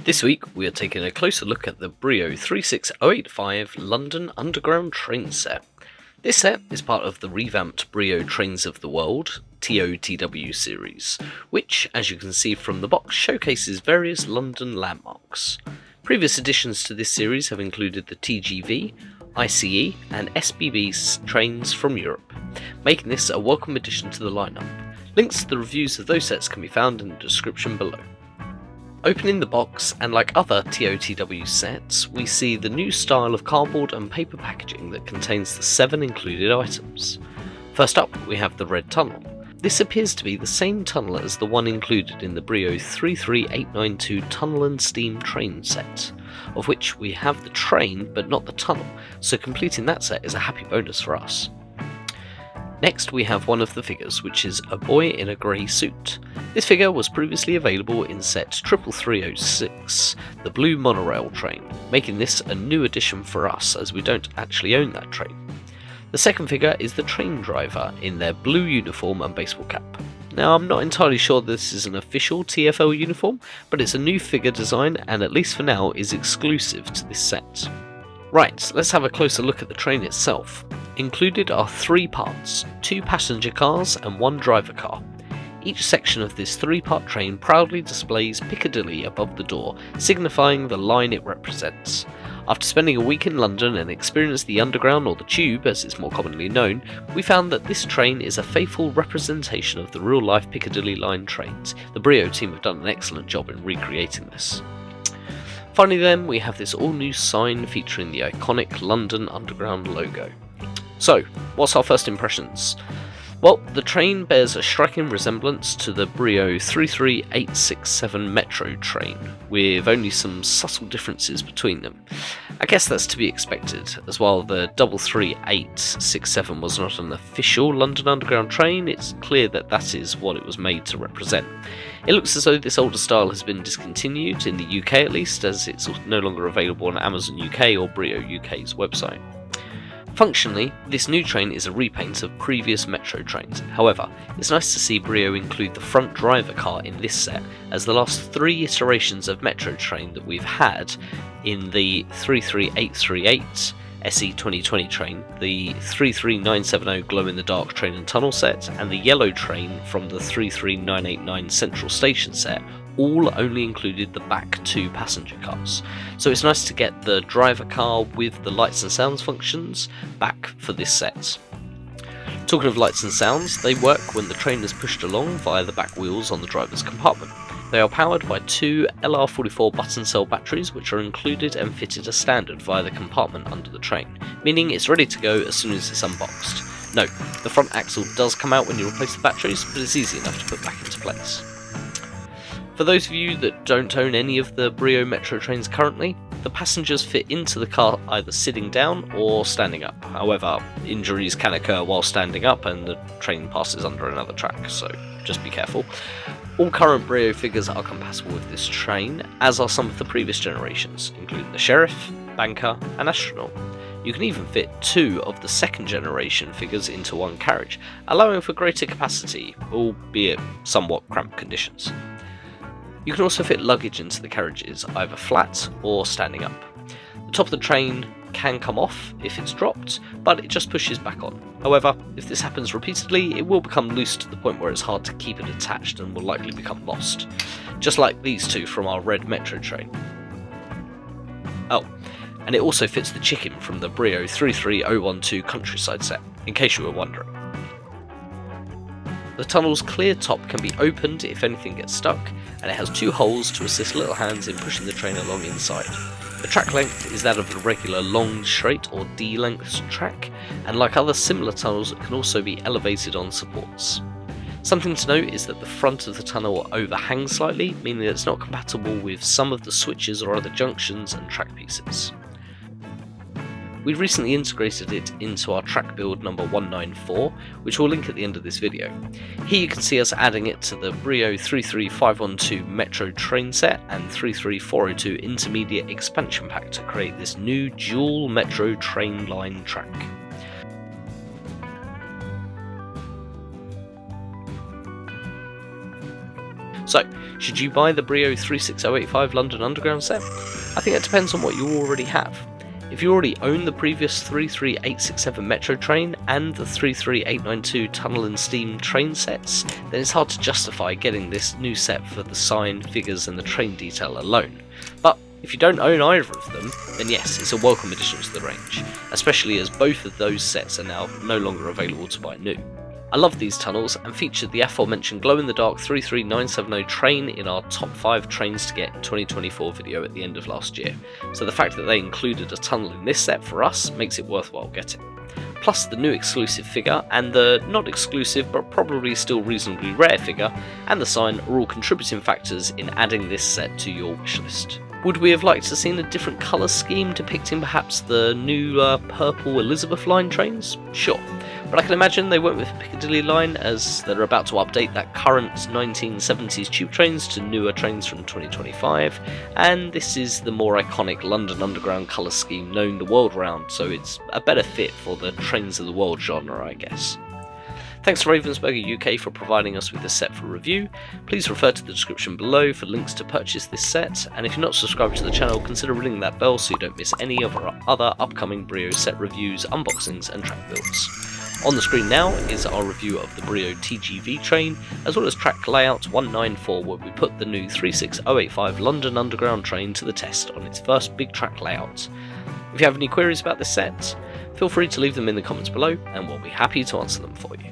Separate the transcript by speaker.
Speaker 1: This week we are taking a closer look at the Brio 36085 London Underground train set. This set is part of the revamped Brio Trains of the World TOTW series, which, as you can see from the box, showcases various London landmarks. Previous additions to this series have included the TGV, ICE and SBB trains from Europe, making this a welcome addition to the lineup. Links to the reviews of those sets can be found in the description below. Opening the box, and like other TOTW sets, we see the new style of cardboard and paper packaging that contains the 7 included items. First up, we have the red tunnel. This appears to be the same tunnel as the one included in the Brio 33892 Tunnel and Steam train set, of which we have the train but not the tunnel, so completing that set is a happy bonus for us. Next we have one of the figures, which is a boy in a grey suit. This figure was previously available in set 33306, the blue monorail train, making this a new addition for us as we don't actually own that train. The second figure is the train driver in their blue uniform and baseball cap. Now I'm not entirely sure this is an official TFL uniform, but it's a new figure design and at least for now is exclusive to this set. Right, let's have a closer look at the train itself. Included are 3 parts, 2 passenger cars and 1 driver car. Each section of this 3-part train proudly displays Piccadilly above the door, signifying the line it represents. After spending a week in London and experiencing the Underground, or the Tube as it's more commonly known, we found that this train is a faithful representation of the real-life Piccadilly line trains. The Brio team have done an excellent job in recreating this. Finally then, we have this all-new sign featuring the iconic London Underground logo. So, what's our first impressions? Well, the train bears a striking resemblance to the Brio 33867 metro train, with only some subtle differences between them. I guess that's to be expected, as while the 33867 was not an official London Underground train, it's clear that that is what it was made to represent. It looks as though this older style has been discontinued, in the UK at least, as it's no longer available on Amazon UK or Brio UK's website. Functionally, this new train is a repaint of previous metro trains. However, it's nice to see Brio include the front driver car in this set, as the last 3 iterations of metro train that we've had in the 33838 SE 2020 train, the 33970 glow in the dark train and tunnel set, and the yellow train from the 33989 central station set all only included the back 2 passenger cars. So it's nice to get the driver car with the lights and sounds functions back for this set. Talking of lights and sounds, they work when the train is pushed along via the back wheels on the driver's compartment. They are powered by 2 LR44 button cell batteries, which are included and fitted as standard via the compartment under the train, meaning it's ready to go as soon as it's unboxed. No, the front axle does come out when you replace the batteries, but it's easy enough to put back into place. For those of you that don't own any of the Brio metro trains currently, the passengers fit into the car either sitting down or standing up. However, injuries can occur while standing up and the train passes under another track, so just be careful. All current Brio figures are compatible with this train, as are some of the previous generations, including the Sheriff, Banker and Astronaut. You can even fit 2 of the second generation figures into one carriage, allowing for greater capacity, albeit somewhat cramped conditions. You can also fit luggage into the carriages, either flat or standing up. The top of the train can come off if it's dropped, but it just pushes back on. However, if this happens repeatedly, it will become loose to the point where it's hard to keep it attached and will likely become lost. Just like these 2 from our red metro train. Oh, and it also fits the chicken from the Brio 33012 countryside set, in case you were wondering. The tunnel's clear top can be opened if anything gets stuck, and it has 2 holes to assist little hands in pushing the train along inside. The track length is that of a regular long, straight or D-length track, and like other similar tunnels, it can also be elevated on supports. Something to note is that the front of the tunnel overhangs slightly, meaning that it's not compatible with some of the switches or other junctions and track pieces. We recently integrated it into our track build number 194, which we'll link at the end of this video. Here you can see us adding it to the Brio 33512 Metro train set and 33402 Intermediate expansion pack to create this new dual Metro train line track. So, should you buy the Brio 36085 London Underground set? I think it depends on what you already have. If you already own the previous 33867 Metro train and the 33892 Tunnel and Steam train sets, then it's hard to justify getting this new set for the sign, figures and the train detail alone. But if you don't own either of them, then yes, it's a welcome addition to the range, especially as both of those sets are now no longer available to buy new. I love these tunnels and featured the aforementioned glow-in-the-dark 33970 train in our top 5 trains to get in 2024 video at the end of last year, so the fact that they included a tunnel in this set for us makes it worthwhile getting. Plus the new exclusive figure and the not exclusive but probably still reasonably rare figure and the sign are all contributing factors in adding this set to your wishlist. Would we have liked to seen a different colour scheme depicting perhaps the new purple Elizabeth line trains? Sure. But I can imagine they went with the Piccadilly line as they're about to update that current 1970s tube trains to newer trains from 2025, and this is the more iconic London Underground colour scheme known the world round, so it's a better fit for the trains of the world genre, I guess. Thanks to Ravensburger UK for providing us with this set for review. Please refer to the description below for links to purchase this set, and if you're not subscribed to the channel, consider ringing that bell so you don't miss any of our other upcoming Brio set reviews, unboxings and track builds. On the screen now is our review of the Brio TGV train, as well as track layout 194, where we put the new 36085 London Underground train to the test on its first big track layout. If you have any queries about this set, feel free to leave them in the comments below and we'll be happy to answer them for you.